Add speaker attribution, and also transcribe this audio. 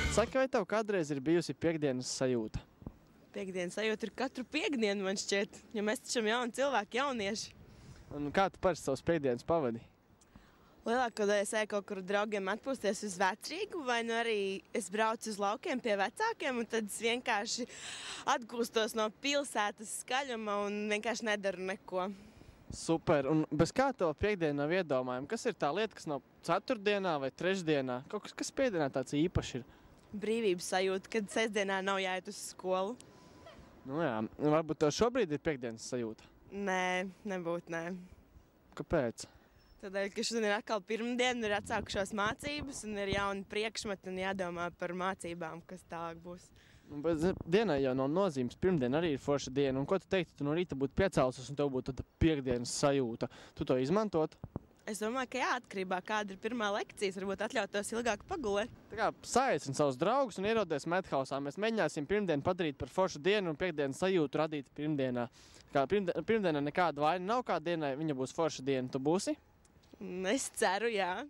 Speaker 1: Saki, vai tev kādreiz ir bijusi piektdienas sajūta?
Speaker 2: Piektdienas sajūta ir katru piekdienu, man šķiet, jo mēs tačam jauni cilvēki, jaunieši.
Speaker 1: Un kā tu parasti savus piektdienas pavadi?
Speaker 2: Lielāko daļu es eju kaut kur draugiem atpūsties uz Vecrīgu, vai nu arī es braucu uz laukiem pie vecākiem, un tad es vienkārši atgūstos no pilsētas skaļuma un vienkārši nedaru neko.
Speaker 1: Super, un bez kā tev piekdiena nav iedomājama? Kas ir tā lieta, kas nav ceturtdienā vai trešdienā? Kaut kas piekdienā tāds īpaši ir?
Speaker 2: Brīvības sajūta, kad sestdienā nav jāiet uz skolu.
Speaker 1: Nu jā, varbūt tev šobrīd ir piekdienas sajūta?
Speaker 2: Nē, nebūtu, nē.
Speaker 1: Kāpēc?
Speaker 2: Tādēļ, ka šodien ir atkal pirmdiena, ir atsākušās mācības un ir jauni priekšmeti un jādomā par mācībām, kas tālāk būs.
Speaker 1: Bet dienai jau nav nozīmes. Pirmdiena arī ir forša diena. Un ko tu teiktu, tu no rīta būtu piecēlusies un tev būtu tāda piekdienas sajūta? Tu to izmantot?
Speaker 2: Es domāju, ka jā, atkarībā kāda ir pirmā lekcijas, varbūt atļautos ilgāk pagulēt.
Speaker 1: Tā kā saicini savus draugus un ierodies Medhausā. Mēs mēģināsim pirmdienu padarīt par foršu dienu un piekdienas sajūtu radīt pirmdienā. Kā pirmdienā nekāda vaina nav, kā dienai viņa būs forša diena. Tu būsi?
Speaker 2: Es ceru, jā.